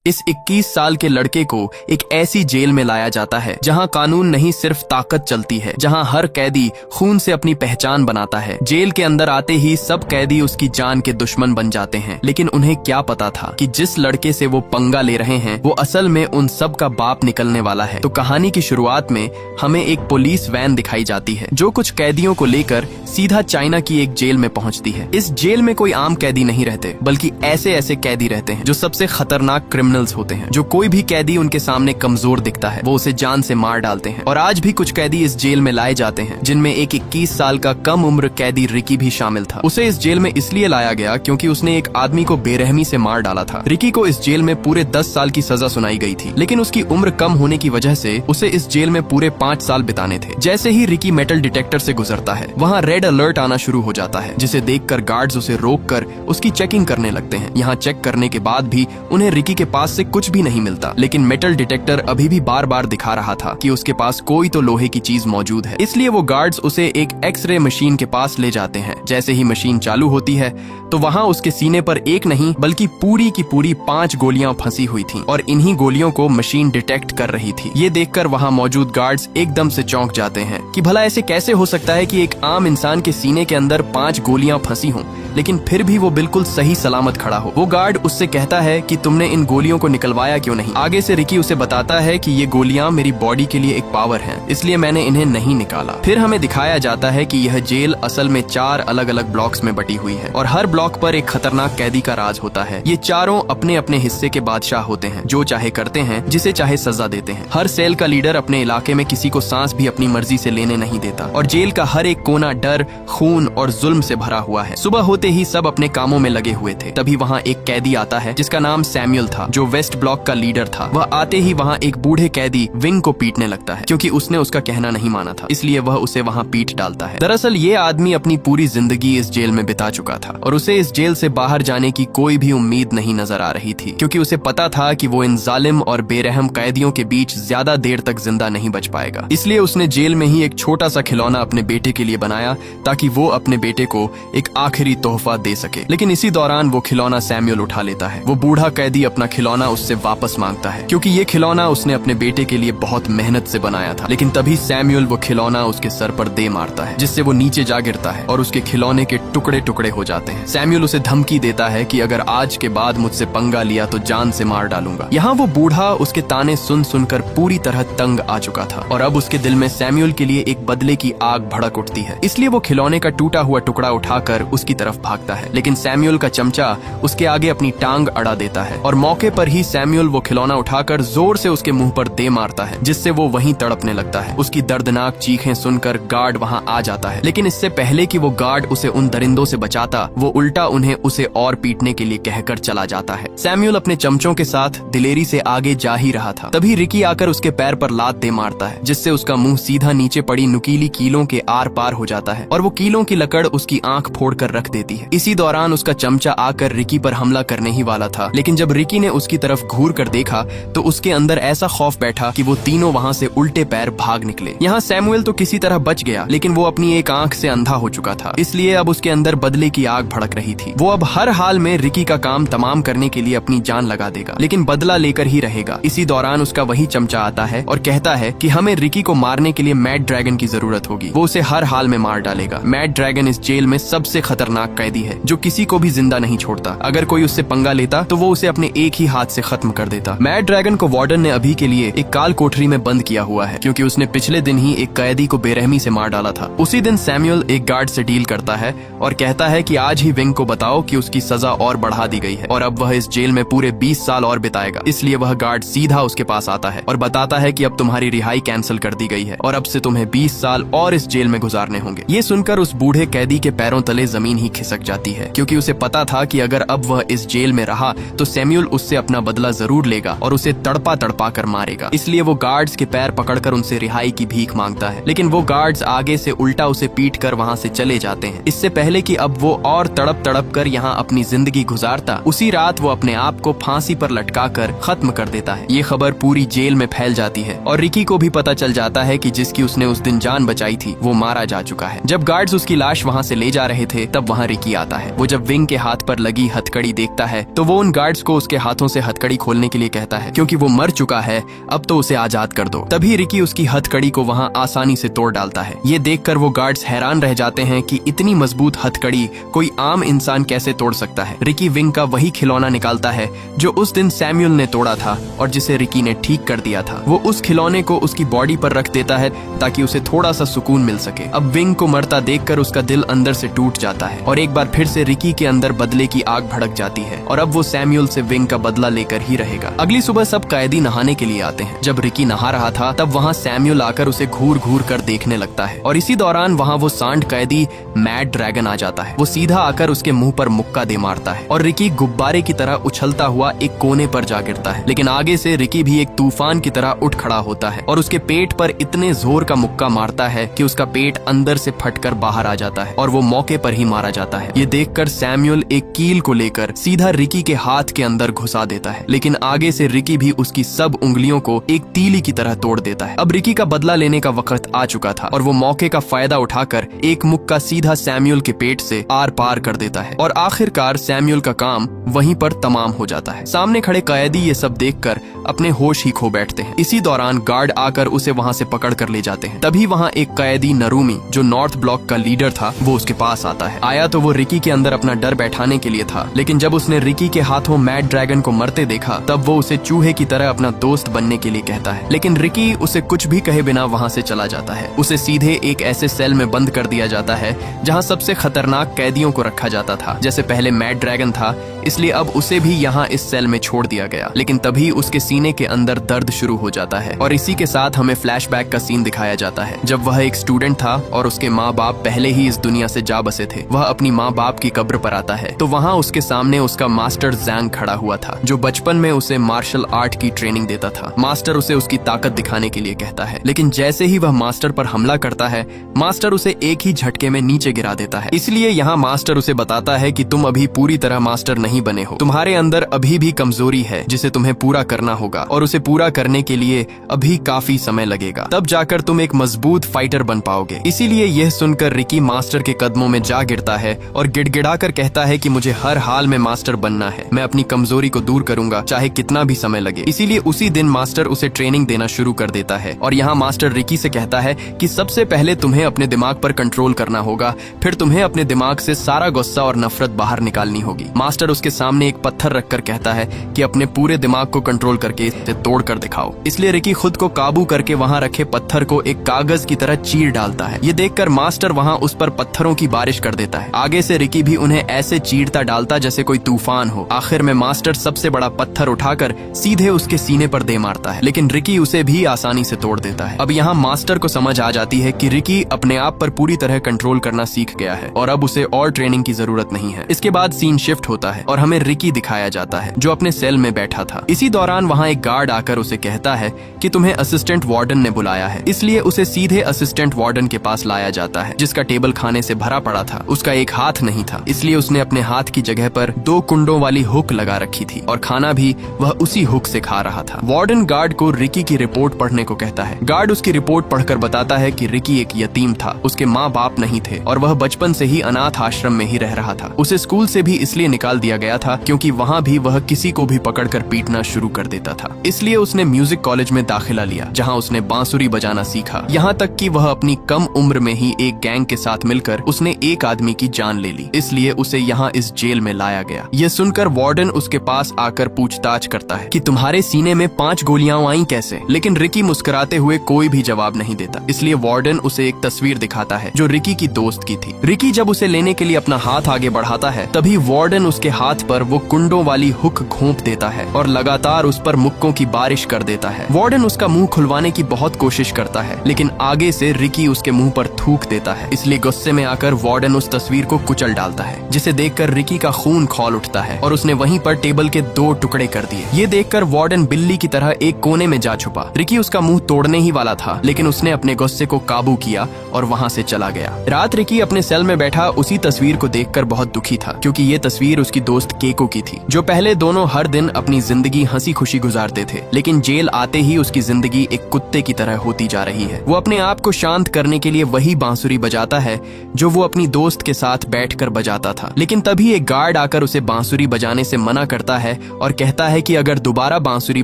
इस 21 साल के लड़के को एक ऐसी जेल में लाया जाता है जहां कानून नहीं सिर्फ ताकत चलती है, जहां हर कैदी खून से अपनी पहचान बनाता है। जेल के अंदर आते ही सब कैदी उसकी जान के दुश्मन बन जाते हैं, लेकिन उन्हें क्या पता था कि जिस लड़के से वो पंगा ले रहे हैं वो असल में उन सब का बाप निकलने वाला है। तो कहानी की शुरुआत में हमें एक पुलिस वैन दिखाई जाती है जो कुछ कैदियों को लेकर सीधा चाइना की एक जेल में पहुंचती है। इस जेल में कोई आम कैदी नहीं रहते, बल्कि ऐसे ऐसे कैदी रहते हैं जो सबसे खतरनाक क्रिमिनल्स होते हैं। जो कोई भी कैदी उनके सामने कमजोर दिखता है वो उसे जान से मार डालते हैं। और आज भी कुछ कैदी इस जेल में लाए जाते हैं, जिनमें एक 21 साल का कम उम्र कैदी रिकी भी शामिल था। उसे इस जेल में इसलिए लाया गया क्योंकि उसने एक आदमी को बेरहमी से मार डाला था। रिकी को इस जेल में पूरे 10 साल की सजा सुनाई गई थी, लेकिन उसकी उम्र कम होने की वजह से उसे इस जेल में पूरे 5 साल बिताने थे। जैसे ही रिकी मेटल डिटेक्टर से गुजरता है, वहाँ रेड अलर्ट आना शुरू हो जाता है, जिसे देखकर गार्ड्स उसे रोककर उसकी चेकिंग करने लगते हैं। यहाँ चेक करने के बाद भी उन्हें रिकी के पास से कुछ भी नहीं मिलता, लेकिन मेटल डिटेक्टर अभी भी बार बार दिखा रहा था कि उसके पास कोई तो लोहे की चीज मौजूद है। इसलिए वो गार्ड्स उसे एक एक्सरे मशीन के पास ले जाते हैं। जैसे ही मशीन चालू होती है तो वहाँ उसके सीने पर एक नहीं बल्कि पूरी की पूरी 5 गोलियां फंसी हुई थीं और इन्हीं गोलियों को मशीन डिटेक्ट कर रही थी। ये देखकर वहाँ मौजूद गार्ड्स एकदम से चौंक जाते हैं कि भला ऐसे कैसे हो सकता है कि एक आम इंसान के सीने के अंदर 5 गोलियां फंसी हों, लेकिन फिर भी वो बिल्कुल सही सलामत खड़ा हो। वो गार्ड उससे कहता है कि तुमने इन गोलियों को निकलवाया क्यों नहीं। आगे से रिकी उसे बताता है कि ये गोलियां मेरी बॉडी के लिए एक पावर है, इसलिए मैंने इन्हें नहीं निकाला। फिर हमें दिखाया जाता है कि यह जेल असल में 4 अलग अलग ब्लॉक्स में बटी हुई है और हर ब्लॉक पर एक खतरनाक कैदी का राज होता है। ये चारों अपने अपने हिस्से के बादशाह होते हैं, जो चाहे करते हैं, जिसे चाहे सजा देते हैं। हर सेल का लीडर अपने इलाके में किसी को सांस भी अपनी मर्जी से लेने नहीं देता और जेल का हर एक कोना डर, खून और जुल्म से भरा हुआ है। सुबह होते ही सब अपने कामों में लगे हुए थे। तभी वहाँ एक कैदी आता है जिसका नाम सैमुअल था, जो वेस्ट ब्लॉक का लीडर था। वह आते ही वहाँ एक बूढ़े कैदी विंग को पीटने लगता है, क्योंकि उसने उसका कहना नहीं माना था, इसलिए वह उसे वहाँ पीट डालता है। दरअसल ये आदमी अपनी पूरी जिंदगी इस जेल में बिता चुका था और उसे इस जेल से बाहर जाने की कोई भी उम्मीद नहीं नजर आ रही थी, क्योंकि उसे पता था कि वो इन जालिम और बेरहम कैदियों के बीच ज्यादा देर तक जिंदा नहीं बच पाएगा। इसलिए उसने जेल में ही एक छोटा सा खिलौना अपने बेटे के लिए बनाया ताकि वो अपने बेटे को एक आखिरी तोहफा दे सके। लेकिन इसी दौरान वो खिलौना सैमुअल उठा लेता है। वो बूढ़ा कैदी अपना खिलौना उससे वापस मांगता है, क्योंकि ये खिलौना उसने अपने बेटे के लिए बहुत मेहनत से बनाया था। लेकिन तभी सैमुअल वो खिलौना उसके सर पर दे मारता है, जिससे वो नीचे जा गिरता है और उसके खिलौने के टुकड़े टुकड़े हो जाते हैं। सैमुअल उसे धमकी देता है कि अगर आज के बाद मुझसे पंगा लिया तो जान से मार डालूंगा। यहाँ वो बूढ़ा उसके ताने सुन सुनकर पूरी तरह तंग आ चुका था और अब उसके दिल में सैमुअल के लिए एक बदले की आग भड़क उठती है। इसलिए वो खिलौने का टूटा हुआ टुकड़ा उठाकर उसकी तरफ भागता है, लेकिन सैमुअल का चमचा उसके आगे अपनी टांग अड़ा देता है और मौके पर ही सैमुअल वो खिलौना उठाकर जोर से उसके मुंह पर दे मारता है, जिससे वो वहीं तड़पने लगता है। उसकी दर्दनाक चीखें सुनकर गार्ड वहां आ जाता है, लेकिन इससे पहले कि वो गार्ड उसे उन दरिंदों से बचाता, वो उल्टा उन्हें उसे और पीटने के लिए कहकर चला जाता है। सैमुअल अपने चमचों के साथ दिलेरी से आगे जा ही रहा था, तभी रिकी आकर उसके पैर पर लात दे मारता है, जिससे उसका मुंह सीधा नीचे पड़ी नुकीली कीलों के आर पार हो जाता है और वो कीलों की लकड़ उसकी आंख फोड़कर रख देती है। इसी दौरान उसका चमचा आकर रिकी पर हमला करने ही वाला था, लेकिन जब रिकी ने उसकी तरफ घूर कर देखा तो उसके अंदर ऐसा खौफ बैठा कि वो तीनों वहाँ से उल्टे पैर भाग निकले। यहाँ सैमुअल तो किसी तरह बच गया, लेकिन वो अपनी एक आंख से अंधा हो चुका था, इसलिए अब उसके अंदर बदले की आग भड़क रही थी। वो अब हर हाल में रिकी का काम तमाम करने के लिए अपनी जान लगा देगा, लेकिन बदला लेकर ही रहेगा। इसी दौरान उसका वही चमचा आता है और कहता है कि हमें रिकी को मारने के लिए मैड ड्रैगन की जरूरत होगी, वो उसे हर हाल में मार डालेगा। मैड ड्रैगन इस जेल में सबसे खतरनाक कैदी है, जो किसी को भी जिंदा नहीं छोड़ता। अगर कोई उससे पंगा लेता तो वो उसे अपने एक ही हाथ से खत्म कर देता। मैड ड्रैगन को वार्डन ने अभी के लिए एक काल कोठरी में बंद किया हुआ है, क्योंकि उसने पिछले दिन ही एक कैदी को बेरहमी से मार डाला था। उसी दिन सैमुअल एक गार्ड से डील करता है और कहता है कि आज ही विंग को बताओ कि उसकी सजा और बढ़ा दी गई है और अब वह इस जेल में पूरे 20 साल और बिताएगा। इसलिए वह गार्ड सीधा उसके पास आता है और बताता है कि अब तुम्हारी रिहाई कैंसिल कर दी गई है और अब से तुम्हें 20 साल और इस जेल में गुजारने होंगे। ये सुनकर उस बूढ़े कैदी के पैरों तले जमीन ही खिसक जाती है, क्योंकि उसे पता था कि अगर अब वह इस जेल में रहा तो सैमुअल उससे अपना बदला जरूर लेगा और उसे तड़पा तड़पा कर मारेगा। इसलिए वो गार्ड्स के पैर पकड़कर उनसे रिहाई की भीख मांगता है, लेकिन वो गार्ड्स आगे से उल्टा उसे पीट कर वहाँ से चले जाते हैं। इससे पहले कि अब वो और तड़प तड़प कर यहाँ अपनी जिंदगी गुजारता, उसी रात वो अपने आप को फांसी पर लटका कर खत्म कर देता है। ये खबर पूरी जेल में फैल जाती है और रिकी को भी पता चल जाता है कि जिसकी उसने उस दिन जान बचाई थी वो मारा जा चुका है। जब गार्ड्स उसकी लाश वहाँ से ले जा रहे थे तब वहाँ रिकी आता है। वो जब विंग के हाथ पर लगी हथकड़ी देखता है तो वो उन गार्ड्स को उसके हाथों से उसे हथकड़ी खोलने के लिए कहता है, क्योंकि वो मर चुका है, अब तो उसे आजाद कर दो। तभी रिकी उसकी हथकड़ी को वहाँ आसानी से तोड़ डालता है। ये देखकर वो गार्ड्स हैरान रह जाते हैं कि इतनी मजबूत हथकड़ी कोई आम इंसान कैसे तोड़ सकता है। रिकी विंग का वही खिलौना निकालता है जो उस दिन सैमुअल ने तोड़ा था और जिसे रिकी ने ठीक कर दिया था। वो उस खिलौने को उसकी बॉडी पर रख देता है ताकि उसे थोड़ा सा सुकून मिल सके। अब विंग को मरता देखकर उसका दिल अंदर से टूट जाता है और एक बार फिर से रिकी के अंदर बदले की आग भड़क जाती है और अब वो सैमुअल से विंग का बदला लेकर ही रहेगा। अगली सुबह सब कैदी नहाने के लिए आते हैं। जब रिकी नहा रहा था तब वहाँ सैमुअल आकर उसे घूर घूर कर देखने लगता है और इसी दौरान वहाँ वो सांड कैदी मैड ड्रैगन आ जाता है। वो सीधा आकर उसके मुंह पर मुक्का दे मारता है और रिकी गुब्बारे की तरह उछलता हुआ एक कोने पर जा गिरता है। लेकिन आगे से रिकी भी एक तूफान की तरह उठ खड़ा होता है और उसके पेट पर इतने जोर का मुक्का मारता है कि उसका पेट अंदर से फटकर बाहर आ जाता है और वो मौके पर ही मारा जाता है। ये देखकर सैमुअल एक कील को लेकर सीधा रिकी के हाथ के अंदर घुसा देता है, लेकिन आगे से रिकी भी उसकी सब उंगलियों को एक तीली की तरह तोड़ देता है। अब रिकी का बदला लेने का वक्त आ चुका था और वो मौके का फायदा उठाकर एक मुक्का सीधा सैमुअल के पेट से आर पार कर देता है और आखिरकार सैमुअल का काम वहीं पर तमाम हो जाता है। सामने खड़े कैदी ये सब देखकर अपने होश ही खो बैठते हैं। इसी दौरान गार्ड आकर उसे वहाँ से पकड़ कर ले जाते हैं। तभी वहाँ एक कैदी नरूमी जो नॉर्थ ब्लॉक का लीडर था वो उसके पास आता है। आया तो वो रिकी के अंदर अपना डर बैठाने के लिए था, लेकिन जब उसने रिकी के हाथों मैड ड्रैगन को मरते देखा तब वो उसे चूहे की तरह अपना दोस्त बनने के लिए कहता है। लेकिन रिकी उसे कुछ भी कहे बिना वहाँ से चला जाता है। उसे सीधे एक ऐसे सेल में बंद कर दिया जाता है जहाँ सबसे खतरनाक कैदियों को रखा जाता था। जैसे पहले मैड ड्रैगन था, इसलिए अब उसे भी यहाँ इस सेल में छोड़ दिया गया। लेकिन तभी उसके सीने के अंदर दर्द शुरू हो जाता है और इसी के साथ हमें फ्लैशबैक का सीन दिखाया जाता है जब वह एक स्टूडेंट था और उसके माँ बाप पहले ही इस दुनिया से जा बसे थे। वह अपनी माँ बाप की कब्र पर आता है तो वहाँ उसके सामने उसका मास्टर जैंग खड़ा हुआ था जो बचपन में उसे मार्शल आर्ट की ट्रेनिंग देता था। मास्टर उसे उसकी ताकत दिखाने के लिए कहता है, लेकिन जैसे ही वह मास्टर पर हमला करता है मास्टर उसे एक ही झटके में नीचे गिरा देता है। इसलिए यहाँ मास्टर उसे बताता है कि तुम अभी पूरी तरह मास्टर नहीं बने हो, तुम्हारे अंदर अभी भी कमजोरी है जिसे तुम्हें पूरा करना होगा और उसे पूरा करने के लिए अभी काफी समय लगेगा, तब जाकर तुम एक मजबूत फाइटर बन पाओगे। इसीलिए यह सुनकर रिकी मास्टर के कदमों में जा गिरता है और गिड़गिड़ाकर कहता है कि मुझे हर हाल में मास्टर बनना है, मैं अपनी कमजोरी को दूर करूंगा चाहे कितना भी समय लगे। इसीलिए उसी दिन मास्टर उसे ट्रेनिंग देना शुरू कर देता है और यहाँ मास्टर रिकी से कहता है कि सबसे पहले तुम्हें अपने दिमाग पर कंट्रोल करना होगा, फिर तुम्हें अपने दिमाग से सारा गुस्सा और नफरत बाहर निकालनी होगी। मास्टर उसके सामने एक पत्थर रखकर कहता है कि अपने पूरे दिमाग को कंट्रोल करके इसे तोड़ कर दिखाओ। इसलिए रिकी खुद को काबू करके वहाँ रखे पत्थर को एक कागज की तरह चीर डालता है। ये देखकर मास्टर वहाँ उस पर पत्थरों की बारिश कर देता है। आगे से रिकी भी उन्हें ऐसे चीरता डालता जैसे कोई तूफान हो। आखिर में मास्टर सबसे बड़ा पत्थर उठाकर सीधे उसके सीने पर दे मारता है, लेकिन रिकी उसे भी आसानी से तोड़ देता है। अब यहाँ मास्टर को समझ आ जाती है कि रिकी अपने आप पर पूरी तरह कंट्रोल करना सीख गया है और अब उसे और ट्रेनिंग की जरूरत नहीं है। इसके बाद सीन शिफ्ट होता है और हमें रिकी दिखाया जाता है जो अपने सेल में बैठा था। इसी दौरान वहाँ एक गार्ड आकर उसे कहता है कि तुम्हें असिस्टेंट वार्डन ने बुलाया है, इसलिए उसे सीधे असिस्टेंट वार्डन के पास लाया जाता है जिसका टेबल खाने से भरा पड़ा था। उसका एक हाथ नहीं था, इसलिए उसने अपने हाथ की जगह पर 2 कुंडों वाली हुक लगा रखी थी और खाना भी वह उसी हुक से खा रहा था। वार्डन गार्ड को रिकी की रिपोर्ट पढ़ने को कहता है। गार्ड उसकी रिपोर्ट पढ़कर बताता है कि रिकी एक यतीम था, उसके माँ बाप नहीं थे और वह बचपन से ही अनाथ आश्रम में ही रह रहा था। उसे स्कूल से भी इसलिए निकाल दिया गया था क्योंकि वहाँ भी वह किसी को भी पकड़कर पीटना शुरू कर देता था। इसलिए उसने म्यूजिक कॉलेज में दाखिला लिया जहाँ उसने बांसुरी बजाना सीखा। यहाँ तक कि वह अपनी कम उम्र में ही एक गैंग के साथ मिलकर उसने एक आदमी की जान ले ली, इसलिए उसे यहाँ इस जेल में लाया गया। यह सुनकर वार्डन उसके पास आकर पूछताछ करता है कि तुम्हारे सीने में 5 गोलियां आई कैसे, लेकिन रिकी मुस्कुराते हुए कोई भी जवाब नहीं देता। इसलिए वार्डन उसे एक तस्वीर दिखाता है जो रिकी की दोस्त की थी। रिकी जब उसे लेने के लिए अपना हाथ आगे बढ़ाता है तभी वार्डन उसके हाथ पर वो कुंडों वाली हुक घोंप देता है और लगातार उस पर मुक्कों की बारिश कर देता है। वार्डन उसका मुंह खुलवाने की बहुत कोशिश करता है, लेकिन आगे से रिकी उसके मुंह पर थूक देता है। इसलिए गुस्से में आकर वार्डन उस तस्वीर को कुचल डालता है, जिसे देखकर रिकी का खून खौल उठता है और उसने वहीं पर टेबल के 2 टुकड़े कर दिए। ये देखकर वार्डन बिल्ली की तरह एक कोने में जा छुपा। रिकी उसका मुंह तोड़ने ही वाला था, लेकिन उसने अपने गुस्से को काबू किया और वहाँ से चला गया। रात रिकी अपने सेल में बैठा उसी तस्वीर को देखकर बहुत दुखी था, क्योंकि ये तस्वीर उसकी दोस्त केको की थी, जो पहले दोनों हर दिन अपनी जिंदगी हंसी खुशी गुजारते थे, लेकिन जेल आते ही उसकी जिंदगी एक कुत्ते की तरह होती जा रही है। वो अपने आप को शांत करने के लिए वही बांसुरी बजाता है जो वो अपनी दोस्त के साथ बैठकर बजाता था। लेकिन तभी एक गार्ड आकर उसे बांसुरी बजाने से मना करता है और कहता है कि अगर दोबारा बांसुरी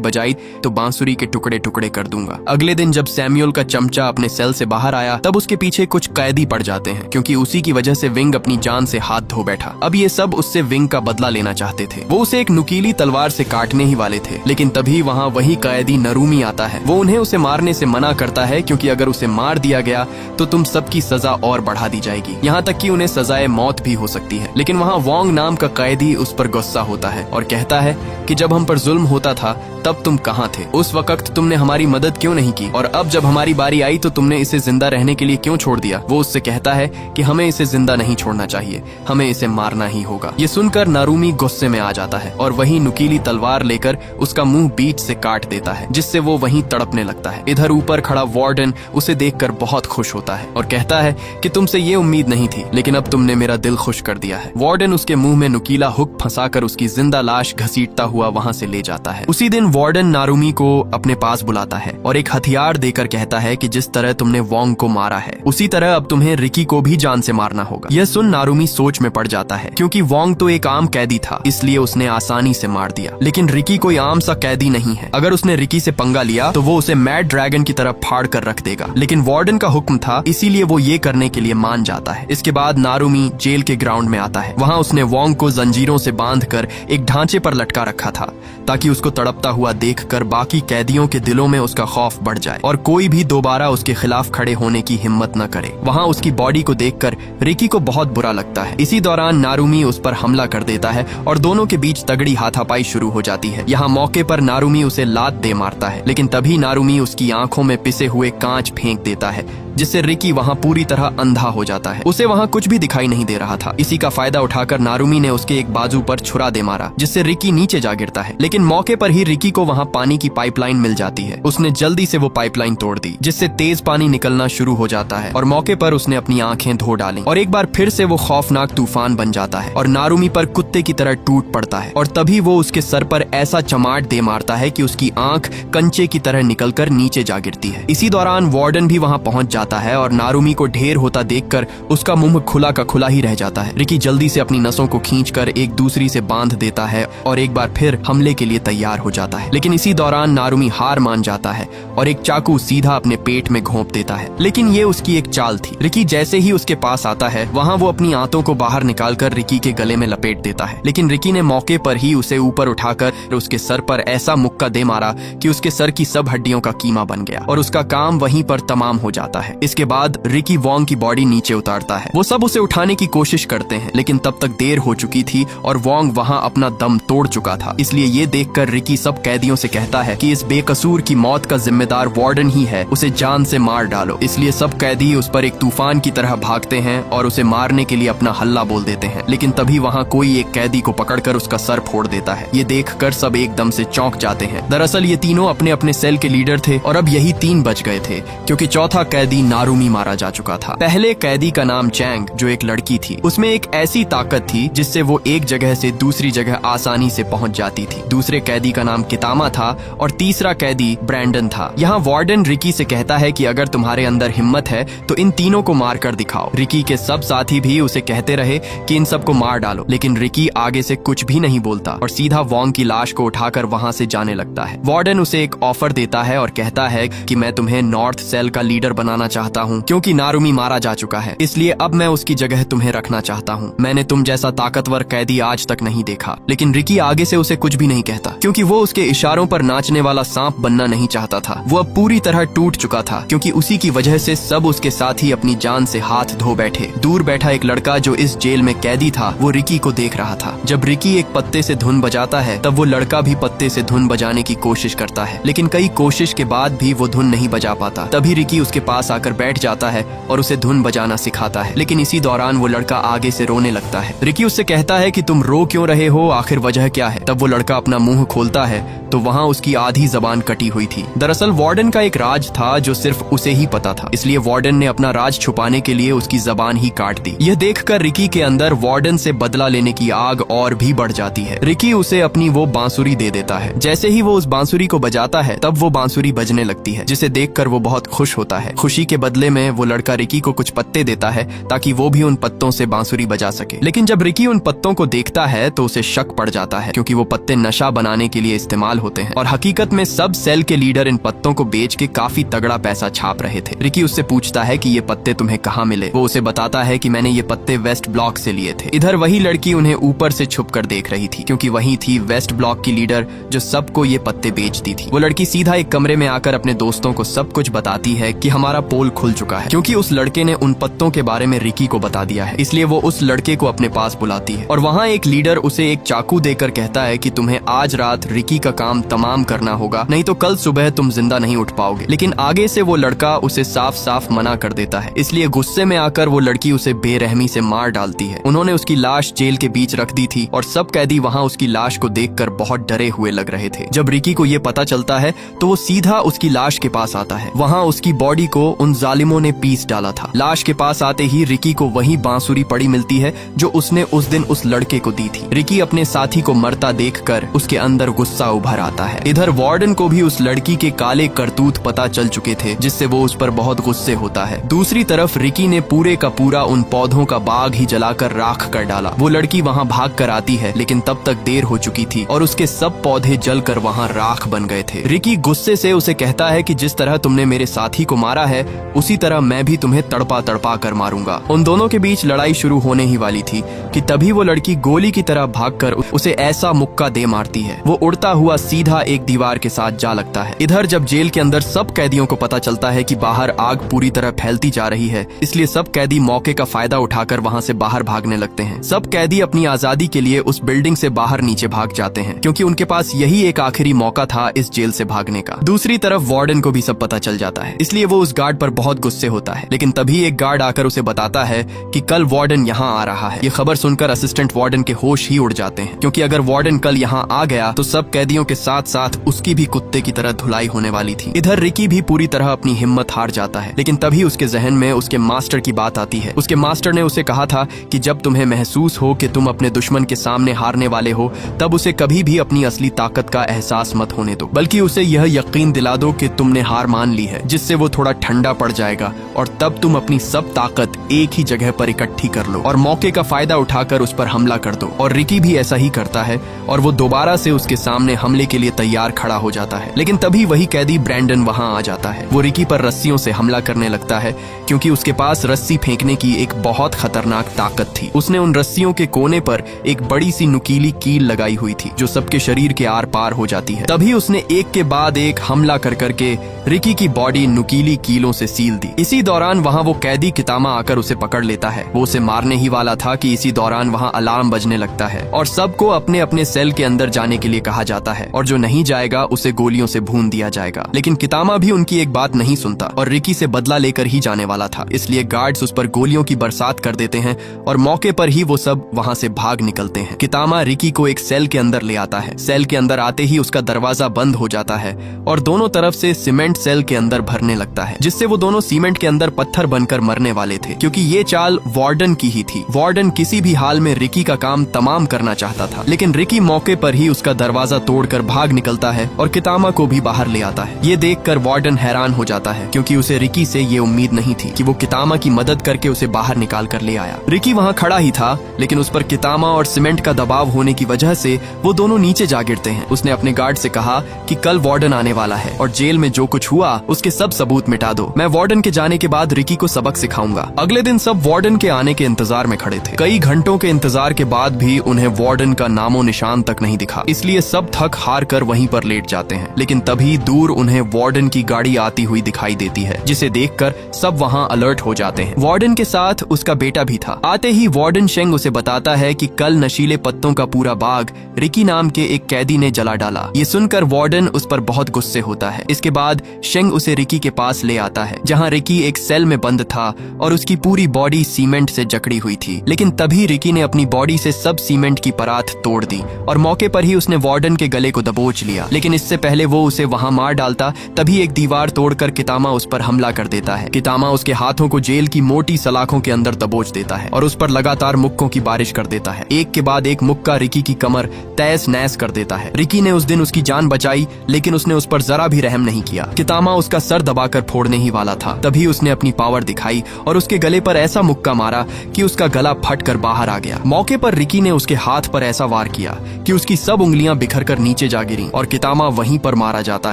बजाई तो बांसुरी के टुकड़े टुकड़े कर दूंगा। अगले दिन जब सैमुअल का चमचा अपने सेल से बाहर आया तब उसके पीछे कुछ कैदी पड़ जाते हैं, क्योंकि उसी की वजह से विंग अपनी जान से हाथ धो बैठा। अब ये सब उससे विंग का बदला लेना चाहते थे। वो उसे एक नुकीली तलवार से काटने ही वाले थे, लेकिन तभी वहाँ वही कैदी नारुमी आता है। वो उन्हें उसे मारने से मना करता है, क्योंकि अगर उसे मार दिया गया तो तुम सबकी सजा और बढ़ा दी जाएगी, यहाँ तक कि उन्हें सजाए मौत भी हो सकती है। लेकिन वहाँ वोंग नाम का कैदी उस पर गुस्सा होता है और कहता है कि जब हम पर जुल्म होता था तब तुम कहाँ थे? उस वक्त तुमने हमारी मदद क्यों नहीं की? और अब जब हमारी बारी आई तो तुमने इसे जिंदा रहने के लिए क्यों छोड़ दिया? वो उससे कहता है कि हमें इसे जिंदा नहीं छोड़ना चाहिए, हमें इसे मारना ही होगा। ये सुनकर नारुमी गुस्से में आ जाता है और वही नुकीली तलवार लेकर उसका मुंह बीच से काट देता है, जिससे वो वहीं तड़पने लगता है। इधर ऊपर खड़ा वार्डन उसे देखकर बहुत खुश होता है और कहता है कि तुमसे ये उम्मीद नहीं थी, लेकिन अब तुमने मेरा दिल खुश कर दिया है। वार्डन उसके मुंह में नुकीला हुक फंसाकर उसकी जिंदा लाश घसीटता हुआ वहां से ले जाता है। उसी दिन वार्डन नारुमी को अपने पास बुलाता है और एक हथियार देकर कहता है कि जिस तरह तुमने वोंग को मारा है उसी तरह अब तुम्हें रिकी को भी जान से मारना होगा। यह सुन नारुमी सोच में पड़ जाता है, क्योंकि वोंग तो एक आम कैदी था, इसलिए उसने आसानी से मार दिया। लेकिन रिकी कोई आम सा कैदी नहीं है। अगर उसने रिकी से पंगा लिया तो वो उसे मैड ड्रैगन की तरह फाड़ कर रख देगा। लेकिन वार्डन का हुक्म था, इसीलिए वो ये करने के लिए मान जाता है। इसके बाद नारुमी जेल के ग्राउंड में आता है। वहाँ उसने वोंग को जंजीरों से बांधकर एक ढांचे पर लटका रखा था, ताकि उसको तड़पता हुआ देखकर बाकी कैदियों के दिलों में उसका खौफ बढ़ जाए और कोई भी दोबारा उसके खिलाफ खड़े होने की हिम्मत न करे। वहाँ उसकी बॉडी को देखकर रिकी को बहुत बुरा लगता है। इसी दौरान नारुमी उस पर हमला कर देता है और दोनों के बीच तगड़ी हाथापाई शुरू हो जाती है। यहाँ मौके पर नारुमी उसे लात दे मारता है, लेकिन तभी नारुमी उसकी आंखों में पिसे हुए कांच फेंक देता है, जिससे रिकी वहाँ पूरी तरह अंधा हो जाता है। उसे वहाँ कुछ भी दिखाई नहीं दे रहा था। इसी का फायदा उठाकर नारुमी ने उसके एक बाजू पर छुरा दे मारा, जिससे रिकी नीचे जा गिरता है। लेकिन मौके पर ही रिकी को वहाँ पानी की पाइपलाइन मिल जाती है। उसने जल्दी से वो पाइपलाइन तोड़ दी, जिससे तेज पानी निकलना शुरू हो जाता है और मौके पर उसने अपनी आंखें धो डाली और एक बार फिर से वो खौफनाक तूफान बन जाता है और नारुमी पर कुत्ते की तरह टूट पड़ता है। और तभी वो उसके सर पर ऐसा चमाट दे मारता है कि उसकी आंख कंचे की तरह निकलकर नीचे जा गिरती है। इसी दौरान वार्डन भी वहाँ पहुंच जाता है और नारुमी को ढेर होता देखकर उसका मुंह खुला का खुला ही रह जाता है। रिकी जल्दी से अपनी नसों को खींचकर एक दूसरी से बांध देता है और एक बार फिर हमले के लिए तैयार हो जाता है। लेकिन इसी दौरान नारुमी हार मान जाता है और एक चाकू सीधा अपने पेट में घोंप देता है। लेकिन ये उसकी एक चाल थी। रिकी जैसे ही उसके पास आता है, वहाँ वो अपनी आंतों को बाहर निकालकर रिकी के गले में लपेट देता है। लेकिन रिकी ने मौके पर ही उसे ऊपर उठाकर उसके सर पर ऐसा मुक्का दे मारा कि उसके सर की सब हड्डियों का कीमा बन गया और उसका काम वहीं पर तमाम हो जाता है। इसके बाद रिकी वोंग की बॉडी नीचे उतारता है। वो सब उसे उठाने की कोशिश करते हैं, लेकिन तब तक देर हो चुकी थी और वोंग वहाँ अपना दम तोड़ चुका था। इसलिए ये देखकर रिकी सब कैदियों से कहता है कि इस बेकसूर की मौत का जिम्मेदार वार्डन ही है, उसे जान से मार डालो। इसलिए सब कैदी उस पर एक तूफान की तरह भागते हैं और उसे मारने के लिए अपना हल्ला बोल देते हैं। लेकिन तभी वहाँ कोई एक कैदी को पकड़कर उसका सर फोड़ देता है। ये देखकर सब एकदम से चौंक जाते हैं। दरअसल ये तीनों अपने अपने सेल के लीडर थे और अब यही 3 बच गए थे, क्योंकि चौथा कैदी नारुमी मारा जा चुका था। पहले कैदी का नाम चैंग, जो एक लड़की थी, उसमें एक ऐसी ताकत थी जिससे वो एक जगह से दूसरी जगह आसानी से पहुंच जाती थी। दूसरे कैदी का नाम कितामा था और तीसरा कैदी ब्रैंडन था। यहाँ वार्डन रिकी से कहता है कि अगर तुम्हारे अंदर हिम्मत है तो इन तीनों को मार कर दिखाओ। रिकी के सब साथी भी उसे कहते रहे कि इन सबको मार डालो, लेकिन रिकी आगे से कुछ भी नहीं बोलता और सीधा वोंग की लाश को उठाकर वहाँ से जाने लगता है। वार्डन उसे एक ऑफर देता है और कहता है कि मैं तुम्हें नॉर्थ सेल का लीडर बनाना चाहता हूँ, क्योंकि नारुमी मारा जा चुका है, इसलिए अब मैं उसकी जगह तुम्हें रखना चाहता हूँ। मैंने तुम जैसा ताकतवर कैदी आज तक नहीं देखा। लेकिन रिकी आगे से उसे कुछ भी नहीं कहता, क्योंकि वो उसके इशारों पर नाचने वाला सांप बनना नहीं चाहता था। वो अब पूरी तरह टूट चुका था, क्योंकि उसी की वजह से सब उसके साथ ही अपनी जान से हाथ धो बैठे। दूर बैठा एक लड़का जो इस जेल में कैदी था, वो रिकी को देख रहा था। जब रिकी एक पत्ते से धुन बजाता है, तब वो लड़का भी पत्ते से धुन बजाने की कोशिश करता है, लेकिन कई कोशिश के बाद भी वो धुन नहीं बजा पाता। तभी रिकी उसके पास आकर बैठ जाता है और उसे धुन बजाना सिखाता है। लेकिन इसी दौरान वो लड़का आगे से रोने लगता है। रिकी उससे कहता है कि तुम रो क्यों रहे हो, आखिर वजह क्या है? तब वो लड़का अपना मुंह खोलता है तो वहाँ उसकी आधी जबान कटी हुई थी। दरअसल वार्डन का एक राज था जो सिर्फ उसे ही पता था, इसलिए वार्डन ने अपना राज छुपाने के लिए उसकी जबान ही काट दी। यह देखकर रिकी के अंदर वार्डन से बदला लेने की आग और भी बढ़ जाती है। रिकी उसे अपनी वो बांसुरी दे देता है। जैसे ही वो उस बांसुरी को बजाता है तब वो बांसुरी बजने लगती है, जिसे देखकर वो बहुत खुश होता है। खुशी के बदले में वो लड़का रिकी को कुछ पत्ते देता है ताकि वो भी उन पत्तों से बांसुरी बजा सके। लेकिन जब रिकी उन पत्तों को देखता है तो उसे शक पड़ जाता है, क्योंकि वो पत्ते नशा बनाने के लिए इस्तेमाल होते हैं और हकीकत में सब सेल के लीडर इन पत्तों को बेच के काफी तगड़ा पैसा छाप रहे थे। रिकी उससे पूछता है कि ये पत्ते तुम्हें कहाँ मिले। वो उसे बताता है कि मैंने ये पत्ते वेस्ट ब्लॉक से लिए थे। इधर वही लड़की उन्हें ऊपर से छुपकर देख रही थी, क्योंकि वही थी वेस्ट ब्लॉक की लीडर जो सबको ये पत्ते बेचती थी। वो लड़की सीधा एक कमरे में आकर अपने दोस्तों को सब कुछ बताती है कि हमारा पोल खुल चुका है, क्योंकि उस लड़के ने उन पत्तों के बारे में रिकी को बता दिया है। इसलिए वो उस लड़के को अपने पास बुलाती है और वहाँ एक लीडर उसे एक चाकू देकर कहता है कि तुम्हें आज रात रिकी का काम तमाम करना होगा, नहीं तो कल सुबह तुम जिंदा नहीं उठ पाओगे। लेकिन आगे से वो लड़का उसे साफ साफ मना कर देता है। इसलिए गुस्से में आकर वो लड़की उसे बेरहमी से मार डालती है। उन्होंने उसकी लाश जेल के बीच रख दी थी और सब कैदी वहाँ उसकी लाश को देखकर बहुत डरे हुए लग रहे थे। जब रिकी को ये पता चलता है तो वो सीधा उसकी लाश के पास आता है। वहाँ उसकी बॉडी को उन जालिमों ने पीस डाला था। लाश के पास आते ही रिकी को वही बांसुरी पड़ी मिलती है जो उसने उस दिन उस लड़के को दी थी। रिकी अपने साथी को मरता देखकर उसके अंदर गुस्सा उभर आता है। इधर वार्डन को भी उस लड़की के काले करतूत पता चल चुके थे, जिससे वो उस पर बहुत गुस्से होता है। दूसरी तरफ रिकी ने पूरे का पूरा उन पौधों का बाग ही जलाकर राख कर डाला। वो लड़की वहाँ भाग कर आती है, लेकिन तब तक देर हो चुकी थी और उसके सब पौधे जलकर वहाँ राख बन गए थे। रिकी गुस्से से उसे कहता है कि जिस तरह तुमने मेरे साथी को मारा है उसी तरह मैं भी तुम्हें तड़पा तड़पा कर मारूंगा। उन दोनों के बीच लड़ाई शुरू होने ही वाली थी कि तभी वो लड़की गोली की तरह भागकर उसे ऐसा मुक्का दे मारती है। वो उड़ता हुआ सीधा एक दीवार के साथ जा लगता है। इधर जब जेल के अंदर सब कैदियों को पता चलता है कि बाहर आग पूरी तरह फैलती जा रही है, इसलिए सब कैदी मौके का फायदा उठाकर वहाँ से बाहर भागने लगते हैं। सब कैदी अपनी आजादी के लिए उस बिल्डिंग से बाहर नीचे भाग जाते हैं, क्योंकि उनके पास यही एक आखिरी मौका था इस जेल से भागने का। दूसरी तरफ वार्डन को भी सब पता चल जाता है, इसलिए वो उस गार्ड पर बहुत गुस्से होता है। लेकिन तभी एक गार्ड आकर उसे बताता है कि कल वार्डन यहाँ आ रहा है। ये खबर सुनकर असिस्टेंट वार्डन के होश ही उड़ जाते हैं, क्योंकि अगर वार्डन कल यहाँ आ गया तो सब कैदियों के साथ साथ उसकी भी कुत्ते की तरह धुलाई होने वाली थी। इधर रिकी भी पूरी तरह अपनी हिम्मत हार जाता है, लेकिन तभी उसके जहन में उसके मास्टर की बात आती है। उसके मास्टर ने उसे कहा था कि जब तुम्हें महसूस हो कि तुम अपने दुश्मन के सामने हारने वाले हो, तब उसे कभी भी अपनी असली ताकत का एहसास मत होने दो, बल्कि उसे यह यकीन दिला दो कि तुमने हार मान ली है, जिससे वो थोड़ा ठंडा पड़ जाएगा और तब तुम अपनी सब ताकत एक ही जगह पर इकट्ठी कर लो और मौके का फायदा उठाकर उस पर हमला कर दो। और रिकी भी ऐसा ही करता है और वो दोबारा से उसके सामने हमले के लिए तैयार खड़ा हो जाता है। लेकिन तभी वही कैदी ब्रैंडन वहाँ आ जाता है। वो रिकी पर रस्सियों से हमला करने लगता है, क्योंकि उसके पास रस्सी फेंकने की एक बहुत खतरनाक ताकत थी। उसने उन रस्सियों के कोने पर एक बड़ी सी नुकीली कील लगाई हुई थी जो सबके शरीर के आर पार हो जाती है। तभी उसने एक के बाद एक हमला कर करके रिकी की बॉडी नुकीली कीलों से सील दी। इसी दौरान वहाँ वो कैदी कितामा आकर उसे पकड़ लेता है। वो उसे मारने ही वाला था कि इसी दौरान वहाँ अलार्म बजने लगता है और सबको अपने अपने सेल के अंदर जाने के लिए कहा जाता है, और जो नहीं जाएगा उसे गोलियों से भून दिया जाएगा। लेकिन कितामा भी उनकी एक बात नहीं सुनता और रिकी से बदला लेकर ही जाने वाला था, इसलिए गार्ड्स उस पर गोलियों की बरसात कर देते हैं और मौके पर ही वो सब वहाँ से भाग निकलते हैं। कितामा रिकी को एक सेल के अंदर ले आता है। सेल के अंदर आते ही उसका दरवाजा बंद हो जाता है और दोनों तरफ से सीमेंट सेल के अंदर भरने लगता है, जिससे वो दोनों सीमेंट के अंदर पत्थर बनकर मरने वाले थे, क्योंकि ये चाल वार्डन की ही थी। वार्डन किसी भी हाल में रिकी का काम तमाम करना चाहता था, लेकिन रिकी मौके पर ही उसका दरवाजा तोड़कर भाग निकलता है और कितामा को भी बाहर ले आता है। ये देखकर वार्डन हैरान हो जाता है, क्योंकि उसे रिकी से ये उम्मीद नहीं थी कि वो कितामा की मदद करके उसे बाहर निकाल कर ले आया। रिकी वहाँ खड़ा ही था, लेकिन उस पर कितामा और सीमेंट का दबाव होने की वजह से वो दोनों नीचे जा गिरते हैं। उसने अपने गार्ड से कहा कि कल वार्डन आने वाला है और जेल में जो कुछ हुआ उसके सब सबूत मिटा दो। मैं वार्डन के जाने के बाद रिकी को सबक सिखाऊंगा। अगले दिन सब वार्डन के आने के इंतजार में खड़े थे। कई घंटों के इंतजार के बाद भी उन्हें वार्डन का नामो निशान तक नहीं दिखा, इसलिए सब थक हार कर वहीं पर लेट जाते हैं। लेकिन तभी दूर उन्हें वार्डन की गाड़ी आती हुई दिखाई देती है, जिसे देखकर सब वहाँ अलर्ट हो जाते हैं। वार्डन के साथ उसका बेटा भी था। आते ही वार्डन शेंग उसे बताता है कि कल नशीले पत्तों का पूरा बाग रिकी नाम के एक कैदी ने जला डाला। ये सुनकर वार्डन उस पर बहुत गुस्से होता है। इसके बाद शेंग उसे रिकी के पास ले आता है, जहाँ रिकी एक सेल में बंद था और उसकी पूरी बॉडी सीमेंट से जकड़ी हुई थी। लेकिन तभी रिकी ने अपनी बॉडी से सब सीमेंट की परात तोड़ दी और मौके पर ही उसने वार्डन के गले को दबोच लिया, लेकिन इससे पहले वो उसे वहां मार डालता तभी एक दीवार तोड़कर कितामा उस पर हमला कर देता है। कितामा उसके हाथों को जेल की मोटी सलाखों के अंदर दबोच देता है और उस पर लगातार मुक्कों की बारिश कर देता है। एक के बाद एक मुक्का रिकी की कमर तहस नहस कर देता है। रिकी ने उस दिन उसकी जान बचाई, लेकिन उसने उस पर जरा भी रहम नहीं किया। कितामा उसका सर दबाकर फोड़ने ही वाला था, तभी उसने अपनी पावर दिखाई और उसके गले पर ऐसा मुक्का मारा कि उसका गला फट कर बाहर आ गया। मौके पर रिकी ने उसके हाथ पर ऐसा वार किया कि उसकी सब उंगलियां बिखर कर नीचे जा गिरी और कितामा वहीं पर मारा जाता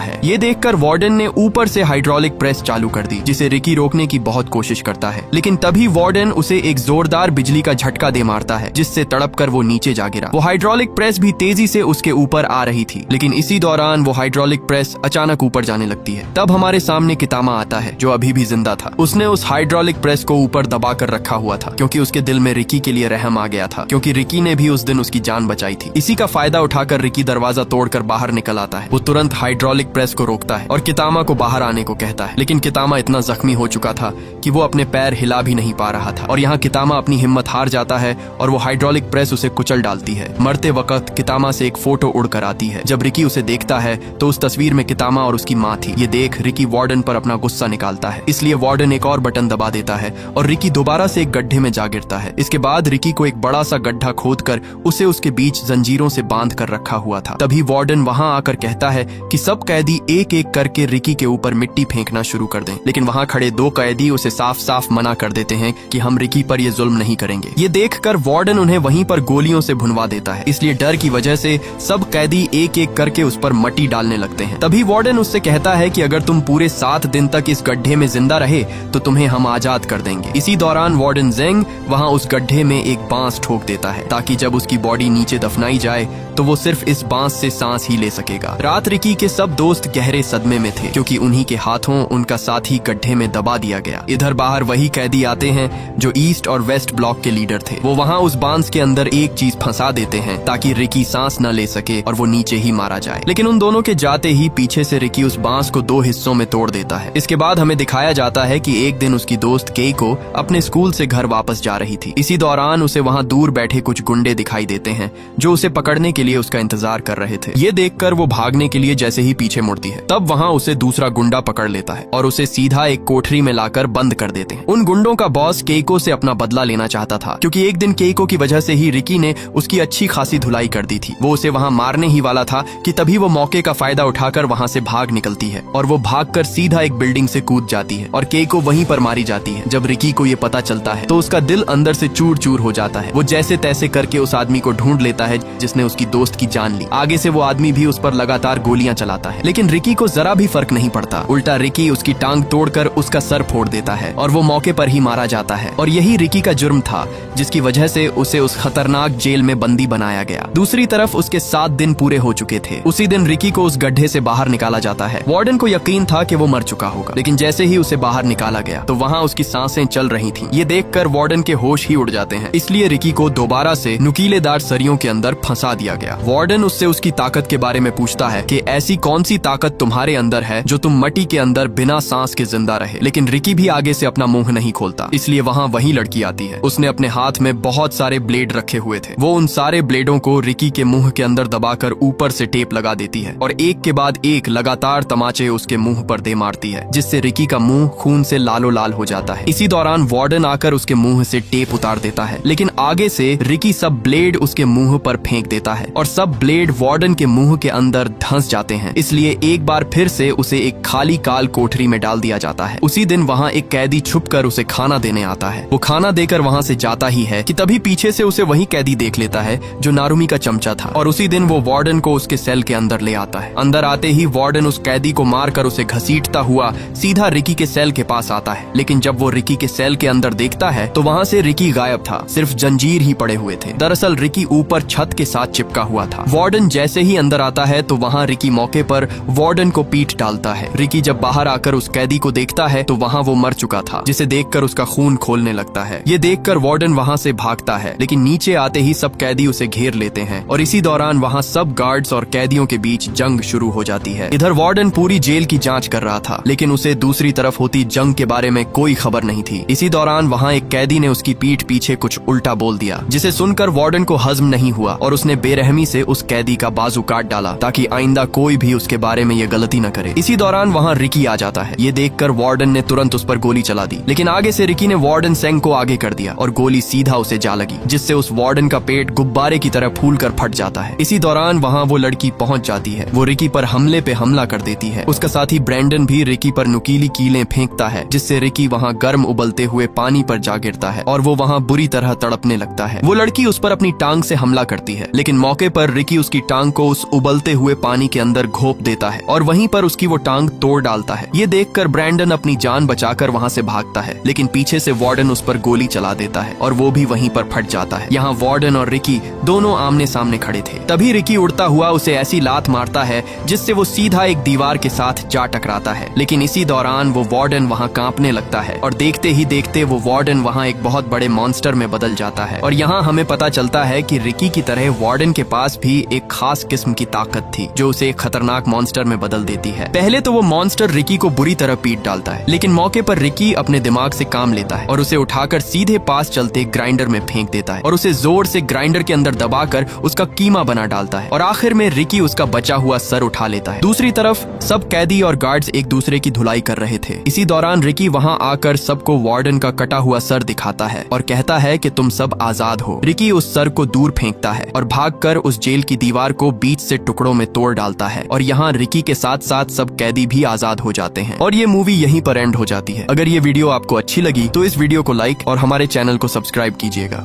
है। ये देखकर वार्डन ने ऊपर से हाइड्रोलिक प्रेस चालू कर दी, जिसे रिकी रोकने की बहुत कोशिश करता है, लेकिन तभी वार्डन उसे एक जोरदार बिजली का झटका दे मारता है, जिससे तड़प कर वो नीचे जा गिरा। वो हाइड्रोलिक प्रेस भी तेजी से उसके ऊपर आ रही थी, लेकिन इसी दौरान वो हाइड्रोलिक प्रेस अचानक ऊपर जाने लगती है। तब हमारे सामने कितामा आता है, जो अभी भी जिंदा था। उसने उस हाइड्रोलिक प्रेस को ऊपर दबा कर रखा हुआ था, क्योंकि उसके दिल में रिकी के लिए रहम आ गया था, क्योंकि रिकी ने भी उस दिन उसकी जान बचाई थी। इसी का फायदा उठाकर रिकी दरवाजा तोड़कर बाहर निकल आता है। वो तुरंत हाइड्रोलिक प्रेस को रोकता है और कितामा को बाहर आने को कहता है, लेकिन कितामा इतना जख्मी हो चुका था कि वो अपने पैर हिला भी नहीं पा रहा था। और यहाँ कितामा अपनी हिम्मत हार जाता है और वो हाइड्रोलिक प्रेस उसे कुचल डालती है। मरते वक्त कितामा से एक फोटो उड़कर आती है। जब रिकी उसे देखता है तो उस तस्वीर में कितामा और उसकी माँ थी। ये देख रिकी वार्डन पर अपना गुस्सा निकालता है, इसलिए वार्डन एक और बटन दबा देता है और रिकी दोबारा से एक गड्ढे में जा गिरता है। इसके बाद रिकी को एक बड़ा सा गड्ढा खोदकर उसे उसके बीच जंजीरों से बांध कर रखा हुआ था। तभी वार्डन वहां आकर कहता है कि सब कैदी एक एक करके रिकी के ऊपर मिट्टी फेंकना शुरू कर दें, लेकिन वहां खड़े 2 कैदी उसे साफ साफ मना कर देते हैं कि हम रिकी पर ये जुल्म नहीं करेंगे। ये देखकर वार्डन उन्हें वहीं पर गोलियों से भुनवा देता है, इसलिए डर की वजह से सब कैदी एक एक करके उस पर मट्टी डालने लगते हैं। तभी वार्डन उससे कहता है कि अगर तुम पूरे 7 दिन तक इस गड्ढे में जिंदा रहे तो तुम्हें हम आजाद कर देंगे। इसी दौरान वार्डन जेंग वहां उस गड्ढे में एक बांस ठोक देता है, ताकि जब उसकी बॉडी नीचे दफनाई जाए तो वो सिर्फ इस बांस से सांस ही ले सकेगा। रात रिकी के सब दोस्त गहरे सदमे में थे, क्योंकि उन्हीं के हाथों उनका साथी गड्ढे में दबा दिया गया। इधर बाहर वही कैदी आते हैं जो ईस्ट और वेस्ट ब्लॉक के लीडर थे। वो वहां उस बांस के अंदर एक चीज फंसा देते हैं ताकि रिकी सांस न ले सके और वो नीचे ही मारा जाए। लेकिन उन दोनों के जाते ही पीछे से रिकी उस बांस को 2 हिस्सों में तोड़ देता है। इसके बाद हमें दिखाया जाता है कि एक दिन उसकी दोस्त केइको अपने स्कूल से घर वापस जा रही थी। इसी दौरान उसे वहां दूर बैठे कुछ गुंडे दिखाई देते हैं जो उसे पकड़ने के लिए उसका इंतजार कर रहे थे। ये देखकर वो भागने के लिए जैसे ही पीछे मुड़ती है, तब वहां उसे दूसरा गुंडा पकड़ लेता है और उसे सीधा एक कोठरी में लाकर बंद कर देते हैं। उन गुंडों का बॉस केइको से अपना बदला लेना चाहता था, क्योंकि एक दिन केइको की वजह से ही रिकी ने उसकी अच्छी खासी धुलाई कर दी थी। वो उसे वहां मारने ही वाला था कि तभी वो मौके का फायदा उठाकर वहां से भाग निकलती है और वो भागकर सीधा एक बिल्डिंग से कूद जाती है और केइको वहीं पर मारी जाती है। जब रिकी को ये पता चलता है तो उसका दिल अंदर से चूर चूर हो जाता है। वो जैसे तैसे करके उस आदमी को ढूंढ लेता है जिसने उसकी दोस्त की जान ली। आगे से वो आदमी भी उस पर लगातार गोलियां चलाता है, लेकिन रिकी को जरा भी फर्क नहीं पड़ता। उल्टा रिकी उसकी टांग तोड़कर उसका सर फोड़ देता है और वो मौके पर ही मारा जाता है। और यही रिकी का जुर्म था जिसकी वजह से उसे उस खतरनाक जेल में बंदी बनाया गया। दूसरी तरफ उसके 7 दिन पूरे हो चुके थे। उसी दिन रिकी को उस गड्ढे से बाहर निकाला जाता है। वार्डन को यकीन था कि वो मर चुका होगा, लेकिन जैसे ही उसे बाहर निकाला गया तो वहाँ उसकी सांसें चल रही थीं। ये देखकर वार्डन के होश ही उड़ जाते हैं, इसलिए रिकी को दोबारा से नुकीलेदार सरियों के अंदर फंसा दिया गया। वार्डन उससे उसकी ताकत के बारे में पूछता है कि ऐसी कौन सी ताकत तुम्हारे अंदर है जो तुम मट्टी के अंदर बिना सांस के जिंदा रहे। लेकिन रिकी भी आगे से अपना मुंह नहीं खोलता, इसलिए वहाँ वही लड़की आती है। उसने अपने हाथ में बहुत सारे ब्लेड रखे हुए थे। वो उन सारे ब्लेडों को रिकी के मुंह के अंदर दबाकर ऊपर से टेप लगा देती है और एक के बाद एक लगातार तमाचे उसके मुंह पर दे मारती है, जिससे रिकी का मुंह खून से लालो लाल हो जाता है। इसी दौरान वार्डन आकर उसके मुंह से टेप उतार देता है, लेकिन आगे से रिकी सब ब्लेड उसके मुंह पर फेंक देता है और सब ब्लेड वार्डन के मुंह के अंदर धंस जाते हैं। इसलिए एक बार फिर से उसे एक खाली काल कोठरी में डाल दिया जाता है। उसी दिन वहाँ एक कैदी छुपकर उसे खाना देने आता है। वो खाना देकर वहाँ से जाता ही है कि तभी पीछे से उसे वही कैदी देख लेता है जो नारुमी का चमचा था और उसी दिन वो वार्डन को उसके सेल के अंदर ले आता है। अंदर आते ही वार्डन उस कैदी को मारकर उसे घसीटता हुआ सीधा रिकी के सेल के पास आता है, लेकिन जब वो रिकी के सेल के अंदर देखता है तो वहाँ से रिकी गायब था, सिर्फ जंजीर ही पड़े हुए थे। दरअसल रिकी ऊपर छत के साथ चिपका हुआ था। वार्डन जैसे ही अंदर आता है तो वहाँ रिकी मौके पर वार्डन को पीट डालता है। रिकी जब बाहर आकर उस कैदी को देखता है तो वहाँ वो मर चुका था, जिसे देखकर उसका खून खोलने लगता है। ये देखकर वार्डन वहाँ से भागता है, लेकिन नीचे आते ही सब कैदी उसे घेर लेते हैं और इसी दौरान वहाँ सब गार्ड्स और कैदियों के बीच जंग शुरू हो जाती है। इधर वार्डन पूरी जेल की जांच कर रहा था, लेकिन उसे दूसरी तरफ होती जंग के बारे में कोई खबर नहीं थी। इसी दौरान वहाँ एक कैदी ने उसकी पीठ पीछे कुछ उल्टा बोल दिया, जिसे सुनकर वार्डन को हजम नहीं हुआ और उसने बेरहमी से उस कैदी का बाजू बाजू काट डाला ताकि आइंदा कोई भी उसके बारे में ये गलती न करे। इसी दौरान वहाँ रिकी आ जाता है। ये देखकर वार्डन ने तुरंत उस पर गोली चला दी, लेकिन आगे से रिकी ने वार्डन सेंग को आगे कर दिया और गोली सीधा उसे जा लगी, जिससे उस वार्डन का पेट गुब्बारे की तरह फूलकर फट जाता है। इसी दौरान वहाँ वो लड़की पहुंच जाती है। वो रिकी पर हमले पे हमला कर देती है। उसका साथी ब्रैंडन भी रिकी पर नुकीली कीलें फेंकता है, जिससे रिकी वहाँ गर्म उबलते हुए पानी पर जा गिरता है और वो वहाँ बुरी तरह तड़पने लगता है। वो लड़की उस पर अपनी टांग से हमला करती है, लेकिन मौके पर रिकी उसकी टांग को उस उबलते हुए पानी के अंदर घोंप देता है और वहीं पर उसकी वो टांग तोड़ डालता है। ये देखकर ब्रैंडन अपनी जान बचाकर वहाँ से भागता है, लेकिन पीछे से वार्डन उस पर गोली चला देता है और वो भी वहीं पर फट जाता है। यहाँ वार्डन और रिकी दोनों आमने सामने खड़े थे। तभी रिकी उड़ता हुआ उसे ऐसी लात मारता है जिससे वो सीधा एक दीवार के साथ जा टकराता है, लेकिन इसी दौरान वो वार्डन वहाँ कांपने लगता है और देखते ही देखते वो वार्डन वहाँ एक बहुत बड़े मॉन्स्टर में बदल जाता है। और यहाँ हमें पता चलता है कि रिकी की तरह वार्डन के पास भी एक खास किस्म की ताकत थी जो उसे एक खतरनाक मॉन्स्टर में बदल देती है। पहले तो वो मॉन्स्टर रिकी को बुरी तरह पीट डालता है, लेकिन मौके पर रिकी अपने दिमाग से काम लेता है और उसे उठाकर सीधे पास चलते ग्राइंडर में फेंक देता है और उसे जोर से ग्राइंडर के अंदर दबाकर उसका कीमा बना डालता है और आखिर में रिकी उसका बचा हुआ सर उठा लेता है। दूसरी तरफ सब कैदी और गार्ड्स एक दूसरे की धुलाई कर रहे थे। इसी दौरान रिकी वहाँ आकर सबको वार्डन का कटा हुआ सर दिखाता है और कहता है कि तुम सब आजाद हो। रिकी उस सर को दूर फेंकता है और भागकर उस जेल की दीवार को बीच से टुकड़ों में तोड़ डालता है और यहाँ रिकी के साथ साथ सब कैदी भी आजाद हो जाते हैं और ये मूवी यहीं पर एंड हो जाती है। अगर ये वीडियो आपको अच्छी लगी तो इस वीडियो को लाइक और हमारे चैनल को सब्सक्राइब कीजिएगा।